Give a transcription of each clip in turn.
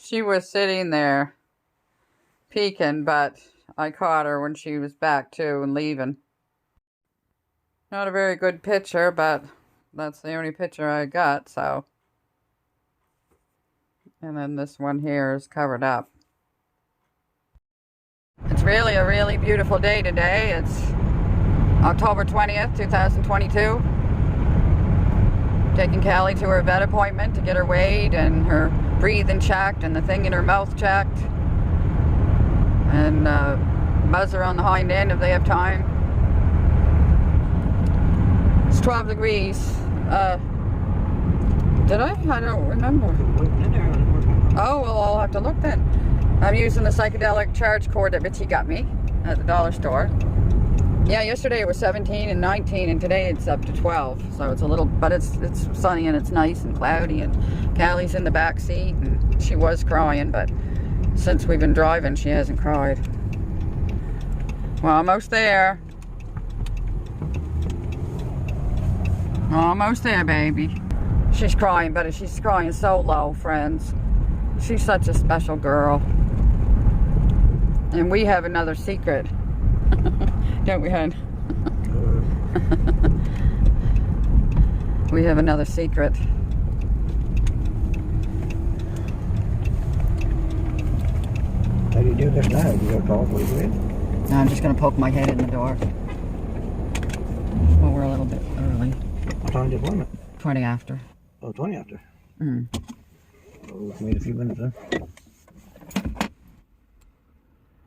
She was sitting there peeking, but I caught her when she was back too and leaving. Not a very good picture, but that's the only picture I got, so. And then this one here is covered up. It's really a really beautiful day today. It's October 20th, 2022. Taking Callie to her vet appointment to get her weighed and her breathing checked and the thing in her mouth checked. And buzz her on the hind end if they have time. It's 12 degrees. Did I? I don't remember. Oh, well, I'll have to look then. I'm using the psychedelic charge cord that Richie got me at the dollar store. Yeah, yesterday it was 17 and 19, and today it's up to 12. So it's a little, but it's sunny and it's nice and cloudy, and Callie's in the back seat, and she was crying, but since we've been driving, she hasn't cried. We're almost there. Almost there, baby. She's crying, but she's crying so low, friends. She's such a special girl. And we have another secret. Don't we, hon? We have another secret. How do you do this now? You go talk with it? No, I'm just going to poke my head in the door. Well, we're a little bit early. What time did you 20 after. Oh, 20 after? Mm. Oh, we've made a few minutes then.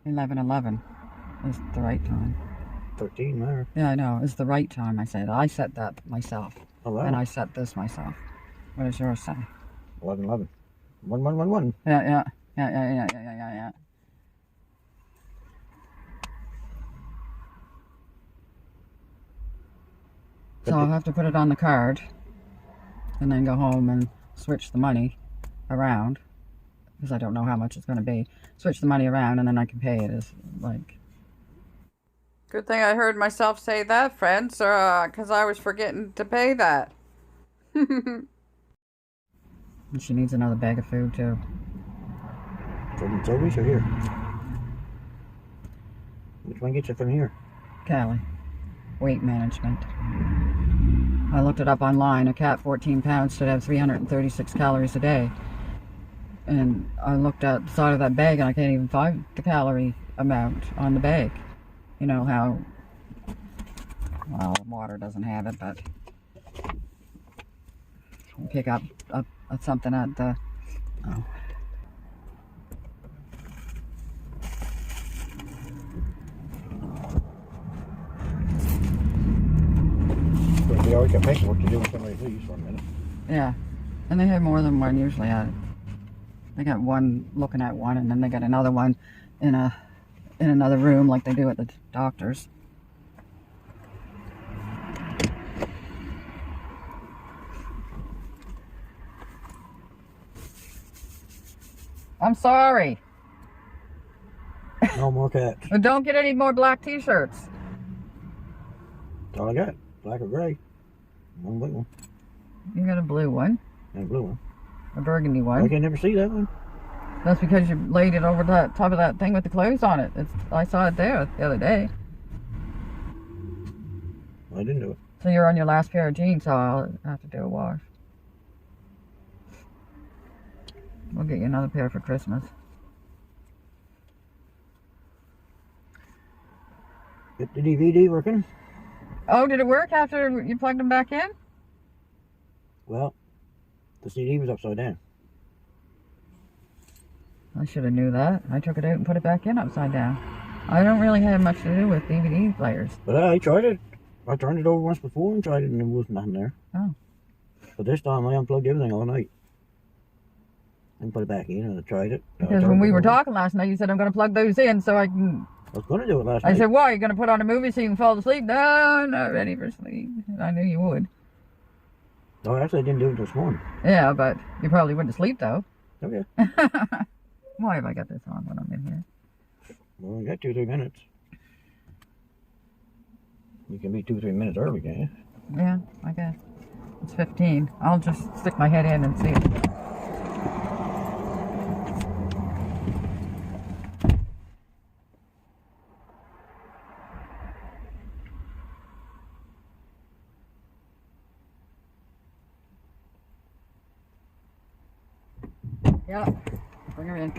11:11 is the right time. 13 there. Yeah, I know. It's the right time, I said. I set that myself. Oh, wow. And I set this myself. What does yours say? 11:11. 1111. Yeah. So I'll have to put it on the card and then go home and switch the money around, because I don't know how much it's going to be. Switch the money around and then I can pay it as, like... Good thing I heard myself say that, friends, because I was forgetting to pay that. And she needs another bag of food, too. From Toby's or here? Which one gets you from here? Callie. Weight management. I looked it up online. A cat 14 pounds should have 336 calories a day. And I looked at the side of that bag and I can't even find the calorie amount on the bag. You know how, well, water doesn't have it, but you pick up something at the, oh. We always got paperwork to do when somebody leaves for a minute. Yeah, and they have more than one usually at it. They got one looking at one, and then they got another one in another room like they do at the doctor's. I'm sorry. No more cats. But don't get any more black t-shirts. That's all I got. Black or gray. One blue one. You got a blue one. And a blue one. A burgundy one. I can never see that one. That's because you laid it over the top of that thing with the clothes on it. I saw it there the other day. I didn't do it. So you're on your last pair of jeans, so I'll have to do a wash. We'll get you another pair for Christmas. Get the DVD working. Oh, did it work after you plugged them back in? Well, the CD was upside down. I should have knew that. I took it out and put it back in upside down. I don't really have much to do with DVD players. But I tried it. I turned it over once before and tried it, and there was nothing there. Oh. But this time I unplugged everything all night. And put it back in, and I tried it. Because when we were talking last night, you said, I'm going to plug those in so I can... I was going to do it last night. I said, why? Are you going to put on a movie so you can fall asleep? No, I'm not ready for sleep. I knew you would. No, actually I didn't do it this morning. Yeah, but you probably wouldn't sleep, though. Okay. Why have I got this on when I'm in here? Well, we got 2-3 minutes. You can be 2-3 minutes early, can't you? Yeah, I guess. It's 15. I'll just stick my head in and see it. Bring her in.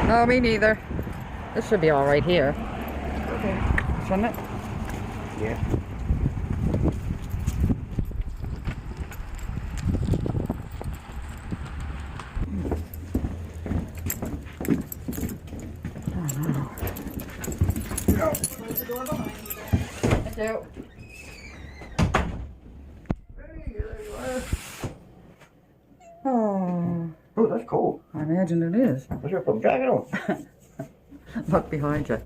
No, me neither. This should be all right here. Okay. Shouldn't it? Yeah. Close the door behind you. Thank you. Hey, there you are. Oh, Oh, that's cold. I imagine it is. I should put a jacket on. Look behind you.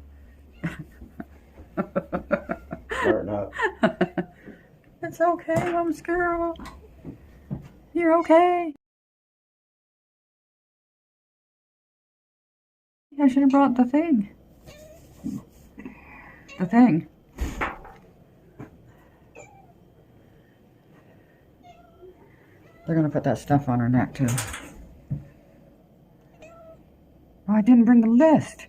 Or not. It's okay, Mom's girl. You're okay. I should have brought the thing. The thing. They're gonna put that stuff on her neck too. Oh, I didn't bring the list.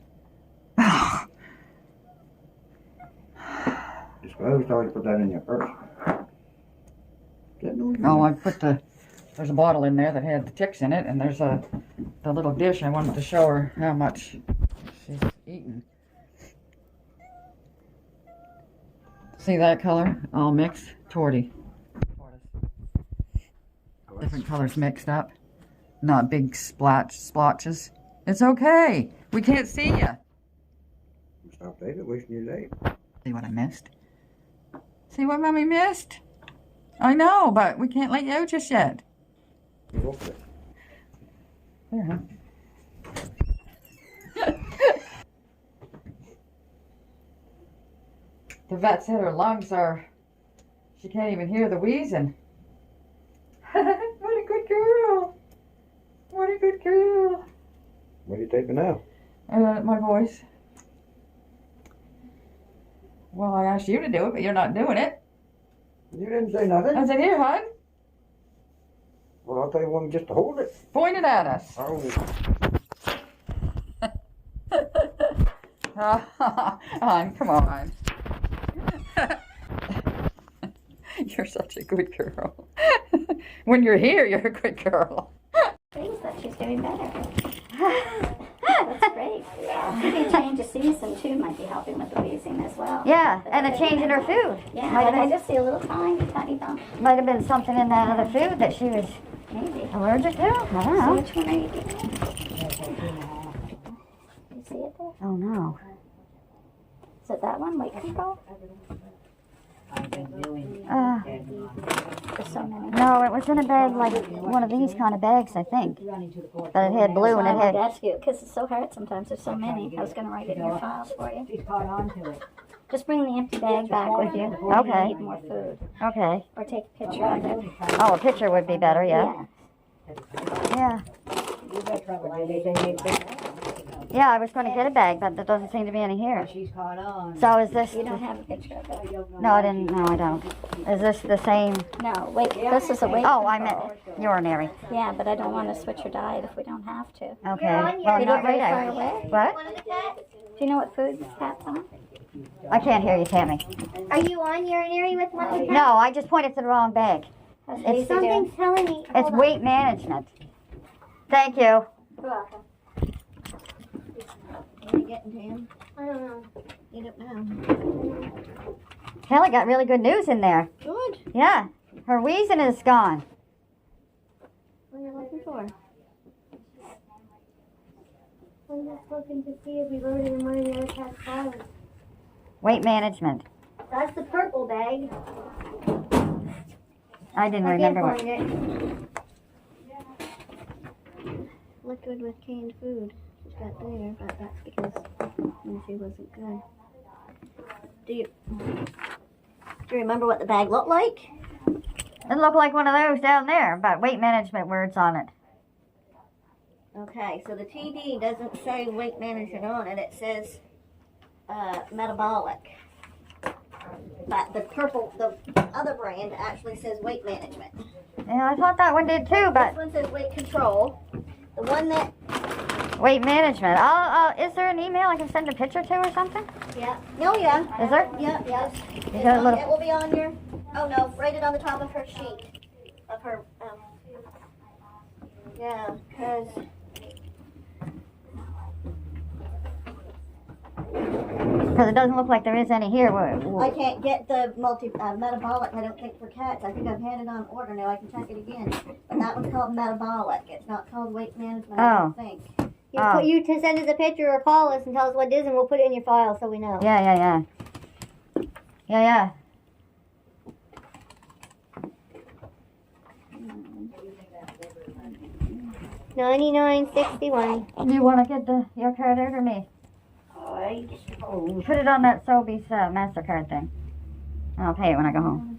Just I always thought you put that in your purse. Oh, I put there's a bottle in there that had the ticks in it, and there's the little dish. I wanted to show her how much she's eaten. See that color? All mixed? Torty. Different colors mixed up. Not big splotches. It's okay. We can't see you. Stop, David, wasting your day. See what I missed? See what Mommy missed? I know, but we can't let you out just yet. You go for it. There, huh? The vet said her lungs are... She can't even hear the wheezing. What a good girl. What a good girl. What are you taping now? My voice. Well, I asked you to do it, but you're not doing it. You didn't say nothing. I said, here, hon. Well, I'll tell you one just to hold it. Point it at us. I'll hold it. Hon, come on. You're such a good girl. When you're here, you're a good girl. Things that she's doing better. That's great. Maybe a change of season too might be helping with the wheezing as well. Yeah, and a change in her food. Yeah, Might have I been, just see a little tiny bump. might have been something in that other food that she was Maybe. allergic to. I don't So know. which one are you doing? You see it there? Oh no. Is it that one? Weight control? There's so many. No, it was in a bag like one of these kind of bags, I think. But it had blue and it had. That's good because it's so hard sometimes. There's so many. I was going to write it in your files for you. She's caught on to it. Just bring the empty bag back with you. Okay. You need more food. Okay. Or take a picture of it. Oh, a picture would be better, yeah. Yeah. You've got trouble. They make big. Yeah, I was going to get a bag, but there doesn't seem to be any here. She's caught on. So is this... You don't have a picture of it. No, I didn't. No, I don't. Is this the same... No, wait. This is a weight Oh, I control. meant urinary. Yeah, but I don't want to switch your diet if we don't have to. Okay. Well, You not live very right far out. away? What? Do you know what food the cat's on? I can't hear you, Tammy. Are you on urinary with one of the No, I just pointed to the wrong bag. How's It's Daisy Something's doing? telling me. It's weight management. Thank you. You're welcome. Are you getting to him? I don't know. You don't know. Callie got really good news in there. Good. Yeah. Her wheezing is gone. What are you looking for? I'm just looking to see if we wrote it in one of the other cat's files. Weight management. That's the purple bag. I didn't I remember can't what. find it. Liquid with canned food. She's got there, but that's because she wasn't good. Do you remember what the bag looked like? It looked like one of those down there, but weight management words on it. Okay, so the TD doesn't say weight management on it. It says metabolic. But the purple, the other brand actually says weight management. Yeah, I thought that one did too, This but one says weight control. The one that, weight management. Is there an email I can send a picture to or something? yeah. Oh, yeah. Is there? Yeah, yeah. You got a little- It will be on your, oh no, write it on the top of her sheet. Of her, yeah, because Because it doesn't look like there is any here. I can't get the metabolic, I don't think, for cats. I think I've had it on order now. I can check it again. But that one's called metabolic. It's not called weight management, I don't think. You to send us a picture or call us and tell us what it is, and we'll put it in your file so we know. Yeah. 99.61. Do you want to get your card out or me? Put it on that Sobeys MasterCard thing. I'll pay it when I go home.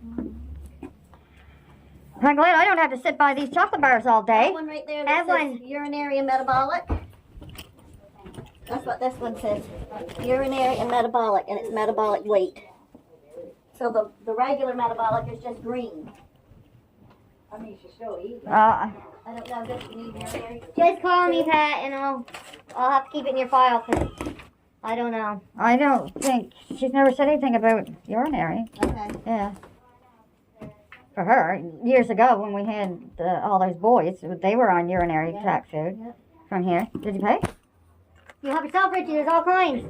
I'm glad I don't have to sit by these chocolate bars all day. That one right there Have that says one. urinary and metabolic. That's what this one says. Urinary and metabolic, and it's metabolic weight. So the regular metabolic is just green. I mean, she's still eating. I don't know, does she need urinary? Just call me, Pat, and I'll have to keep it in your file because I don't know. I don't think she's never said anything about urinary. Okay. Yeah. For her, years ago when we had all those boys, they were on urinary tract food from here. Did you pay? You help yourself, Richie. There's all kinds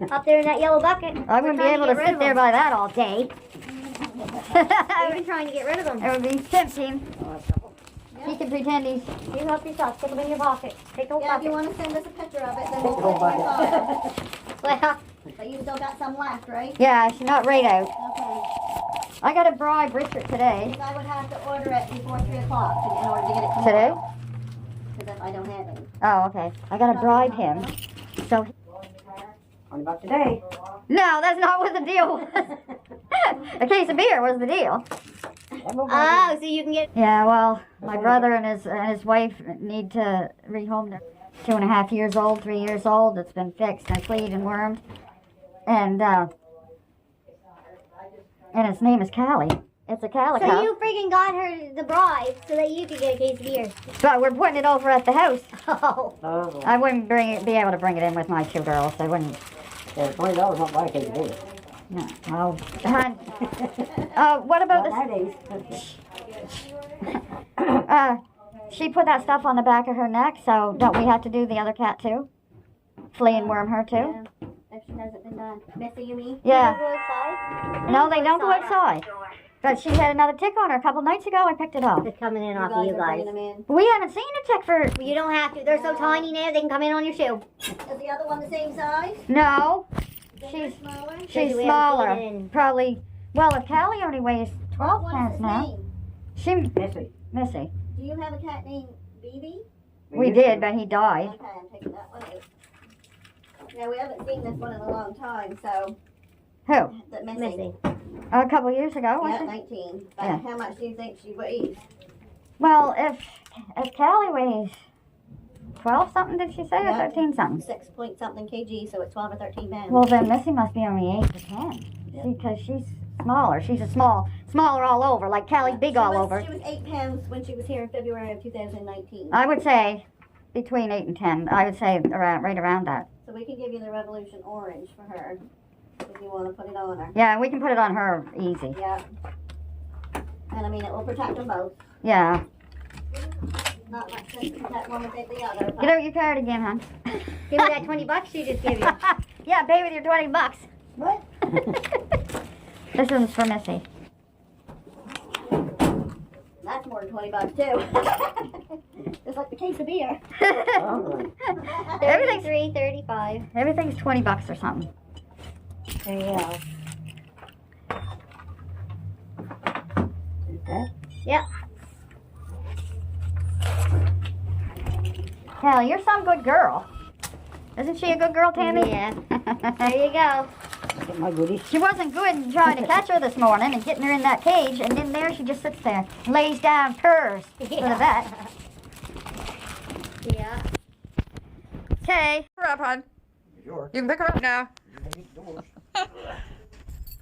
up there in that yellow bucket. I wouldn't be able to sit there by that all day. We've been trying to get rid of them. It would be tempting. He can pretend he's... You help yourself. Stick them in your pocket. Take a Yeah, if you bucket. want to send us a picture of it, then we'll put it in your file. Well, But you still got some left, right? Yeah, she's not right out. Okay. I got to bribe Richard today. Because I would have to order it before 3 o'clock in order to get it Today? tomorrow. Because if I don't have any. Oh, okay. I got to bribe him. So... $20 a day. No, that's not what the deal was. A case of beer was the deal. oh, so you can get. Yeah, well, my brother and his wife need to rehome their 2.5 years old, 3 years old. It's been fixed and fleed and wormed. And its name is Callie. It's a calico. So you freaking got her the bribe so that you could get a case of beer. But we're putting it over at the house. Oh. Oh, I wouldn't be able to bring it in with my 2 girls. I wouldn't. yeah, $20 won't buy a case of beer. No. Oh, hon. What about Not this? nowadays. She put that stuff on the back of her neck, so don't we have to do the other cat too? Flea and worm her too? Yeah. If she hasn't been done. Missy, you mean? Yeah. Go outside. No, they don't go outside. But she had another tick on her a couple nights ago. I picked it off. It's coming in You off guys of you are guys. bringing them in. We haven't seen a tick for... Well, you don't have to. They're so tiny now they can come in on your shoe. Is the other one the same size? No. Bigger, She's smaller? she's we haven't smaller. seen it in- Probably... Well, if Callie only weighs 12 What's pounds his now. name? She... Missy. Missy. Do you have a cat named BB? We did, but he died. Okay, I'm taking that one out. Now, we haven't seen this one in a long time, so... Who? The Missy. Missy. A couple years ago, Yeah, wasn't it? 19. But Yeah. how much do you think she weighs? Well, if Callie weighs 12 something, did she say, or Yeah. 13 something? 6 point something kg, so it's 12 or 13 pounds. Well, then Missy must be only 8 to 10. Yeah. Because she's smaller. She's smaller all over, like Callie's big She all was- over. She was 8 pounds when she was here in February of 2019. I would say between 8 and 10. I would say right around that. So we can give you the Revolution Orange for her if you want to put it on her. Yeah, we can put it on her easy. Yeah. And I mean, it will protect them both. Yeah. Not much sense to protect one without the other. Get out your card again, hon. Give me that $20 she just gave you. Yeah, pay with your 20 bucks. What? This one's for Missy. That's more than 20 bucks too. It's like the case of beer. Everything's 33.35. everything's 20 bucks or something. There you go. Yep. Callie, you're some good girl. Isn't she a good girl, Tammy? Yeah. There you go. Get my goodies. She wasn't good in trying to catch her this morning and getting her in that cage, and then there she just sits there, lays down, purrs for the vet. Yeah. Okay. Her up, hon. Sure. You can pick her up now.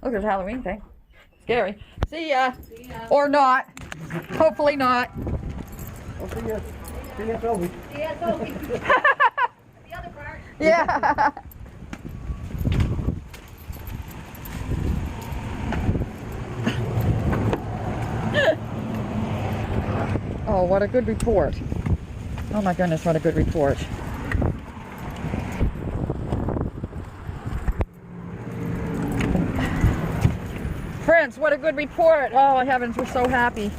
Look at the Halloween thing. Scary. See ya. Or not. Hopefully not. I'll see ya. See ya, Toby. Yeah, Toby. The other part. Yeah. Oh, what a good report. Oh my goodness, what a good report. Prince, what a good report. Oh heavens, we're so happy.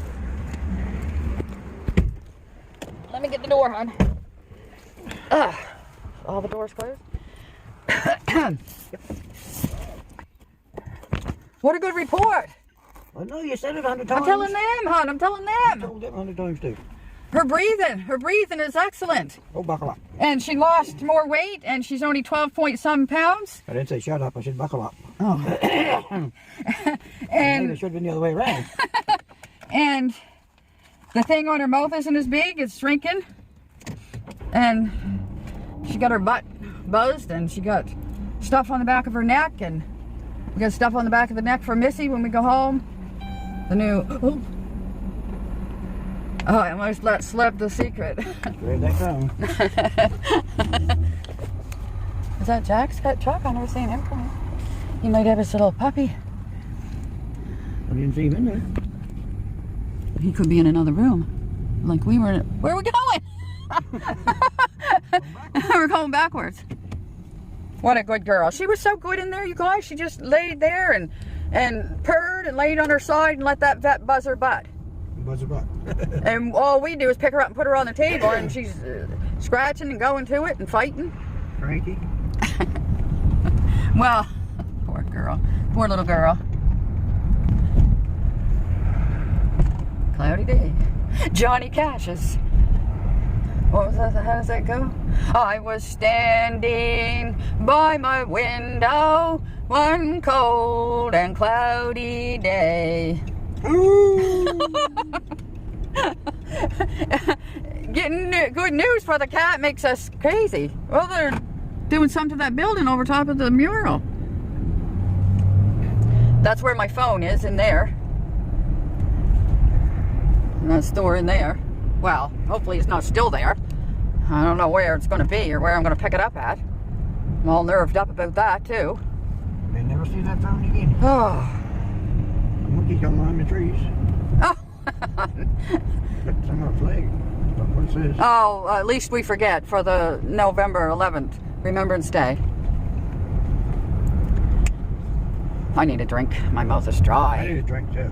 Let me get the door, hon. All the doors closed. What a good report. I know you said it 100 times. I'm telling them, hon. I'm telling I them. told them 100 times too. Her breathing is excellent. Oh, buckle up. And she lost more weight, and she's only 12 point some pounds. I didn't say shut up. I said buckle up. Oh. Maybe And it should have been the other way around. and the thing on her mouth isn't as big. It's shrinking. And she got her butt buzzed, and she got stuff on the back of her neck, and we got stuff on the back of the neck for Missy when we go home. The new. Oh, I almost let slip the secret. Read that down. Is that Jack's got Chuck? I've never seen him come in. He might have his little puppy. I didn't see him in there. He could be in another room. Like we were. Where are we going? We're going backwards. What a good girl. She was so good in there, you guys. She just laid there and purred and laid on her side and let that vet buzz her butt. Buzz her butt. And all we do is pick her up and put her on the table, and she's scratching and going to it and fighting. Cranky. Well, poor girl. Poor little girl. Cloudy day. Johnny Cash's. What was that? How does that go? I was standing by my window one cold and cloudy day. Getting good news for the cat makes us crazy. Well, they're doing something to that building over top of the mural. That's where my phone is, in there. And that store in there. Well, hopefully it's not still there. I don't know where it's going to be or where I'm going to pick it up at. I'm all nerved up about that too. May never see that phone again. Oh. The monkey come behind the trees. Oh. It's on our flag. That's what it says. Oh, at least we forget for the November 11th Remembrance Day. I need a drink. My mouth is I dry. need a drink too.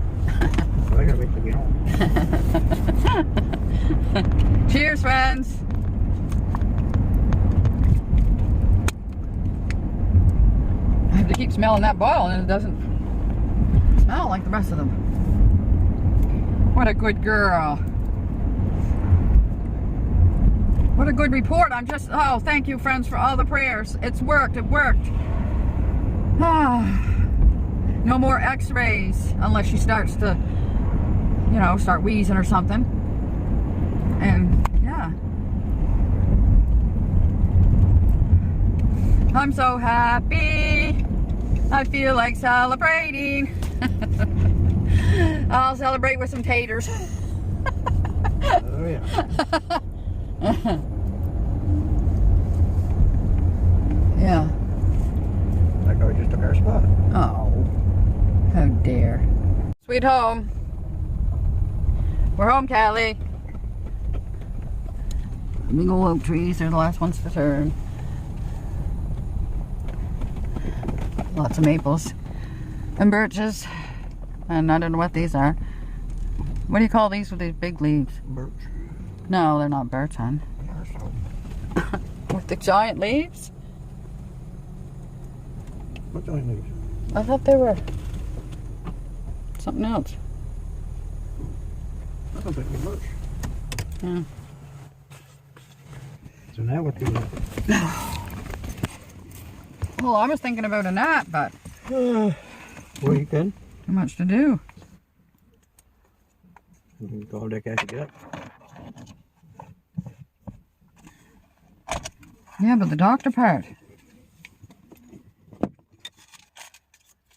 So I gotta wait to get home. Cheers, friends. I have to keep smelling that bottle, and it doesn't smell like the rest of them. What a good girl. What a good report. Oh, thank you, friends, for all the prayers. It's worked. It worked. No more x-rays unless she starts to, start wheezing or something. And, yeah. I'm so happy. I feel like celebrating. I'll celebrate with some taters. Oh, yeah. Yeah. That guy just took our spot. Oh, how dare. Sweet home. We're home, Callie. Big old oak trees, they're the last ones to turn. Lots of maples and birches. And I don't know what these are. What do you call these with these big leaves? Birch. No, they're not birch, hon. Yeah, so. With the giant leaves? What giant leaves? I thought they were something else. I don't think they're birch. Yeah. So now what do you Well, I was thinking about a nap, but Well, you can. too much to do. You can call that guy to get up. Yeah, but the doctor part.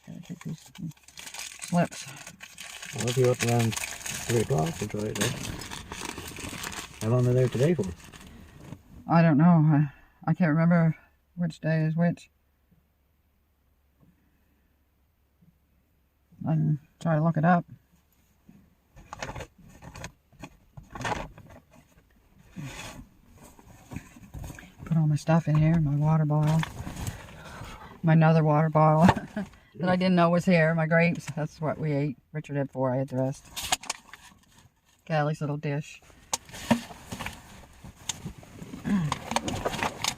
Gotta take these I'll be up around 3 o'clock. That's all right, though. How long are they there today for? I don't know. I can't remember which day is which. I can try to look it up. Put all my stuff in here, my water bottle. My another water bottle that I didn't know was here. My grapes, that's what we ate. Richard had 4, I had the rest. Callie's little dish.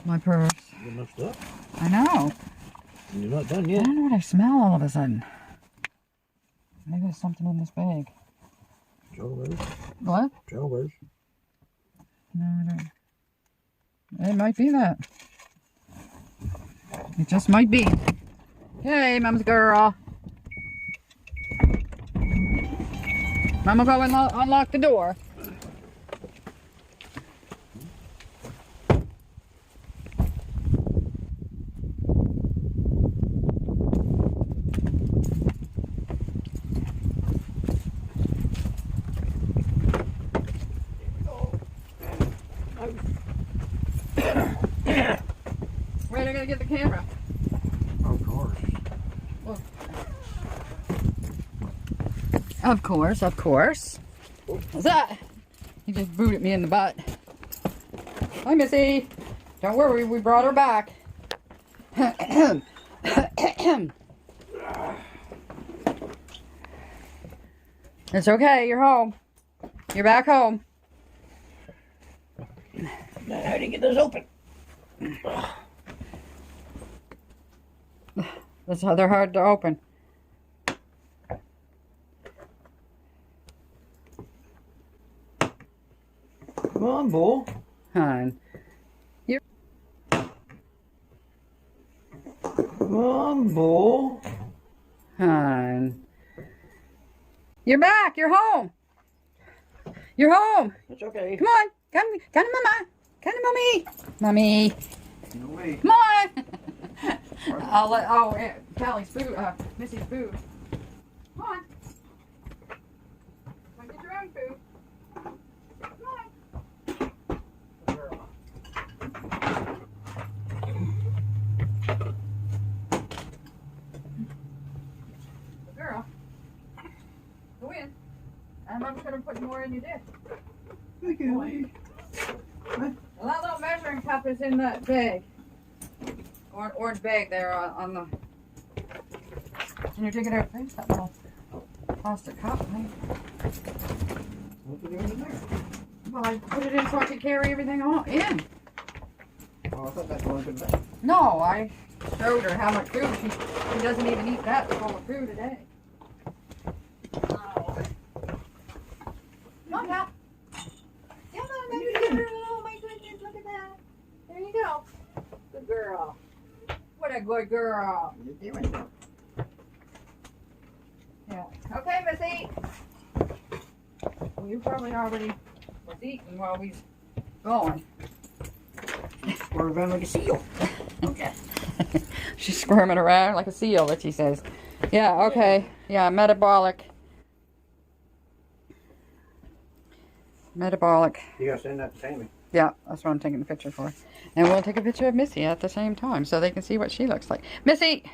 My purse. Good enough stuff. I know. And you're not done I yet. don't know what I smell all of a sudden. Maybe there's something in this bag. Strawberries. What? Strawberries. No, I don't. It might be that. It just might be. Hey, Mom's girl. Mama, go and unlock the door. Wait, I gotta get the camera. Of course. Of course, of course. What's that? He just booted me in the butt. Hi, Missy. Don't worry, we brought her back. It's okay, you're home. You're back home. Now, how do you get this open? That's how they're hard to open. Come on, Bull. Hon. Come on, Bull. Hon. You're back. You're home. You're home. It's okay. Come on. Come to Mama. Come to Mommy. Mommy. No way. Come on. I'll let, yeah, Callie's food, Missy's food. Come on. Come on, get your own food. Come on. Girl. Go in. And I'm going to put more in your dish. Thank you. Well, that little measuring cup is in that bag. Orange bag there on the... Can you take it out? There's that little plastic cup. Right? What's it doing in there? Well, I put it in so I could carry everything in. Oh, I thought that was good. No, I showed her how much food. She doesn't even eat that full of food a day. Oh. Come on now. Come on, baby. Oh my goodness, look at that. There you go. Good girl. What a good girl. You're doing it. Yeah. Okay, Missy. Well, you probably already was eating while we was going. Squirm around like a seal. Okay. She's squirming around like a seal, that she says. Yeah, okay. Yeah, metabolic. Metabolic. You gotta send that to Sammy. Yeah, that's what I'm taking the picture for. And we'll take a picture of Missy at the same time so they can see what she looks like. Missy!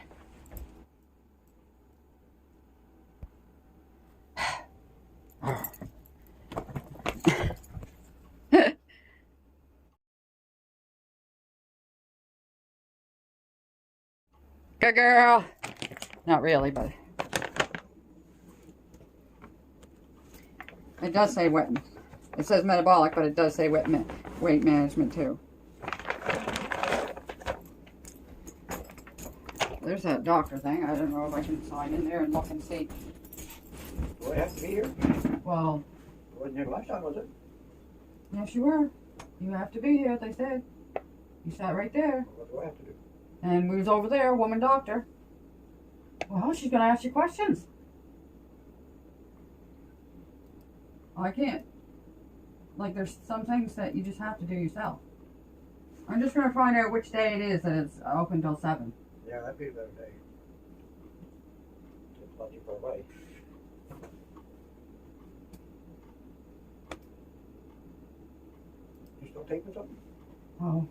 Good girl. Not really, but it does say wet. It says metabolic, but it does say weight management too. There's that doctor thing. I don't know if I can sign in there and look and see. Do I have to be here? Well, It wasn't here last time, was it? yes, you were. You have to be here, they said. You sat right there. What do I have to do? And we was over there, woman doctor. Well, she's going to ask you questions. I can't. Like, there's some things that you just have to do yourself. I'm just going to find out which day it is that it's open till 7. Yeah, that'd be a better day. It's not too far away. got tape or something? Oh.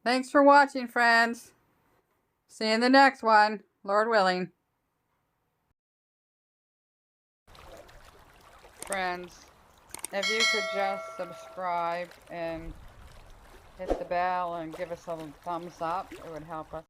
Thanks for watching, friends. See you in the next one, Lord willing. Friends, if you could just subscribe and hit the bell and give us a thumbs up, it would help us.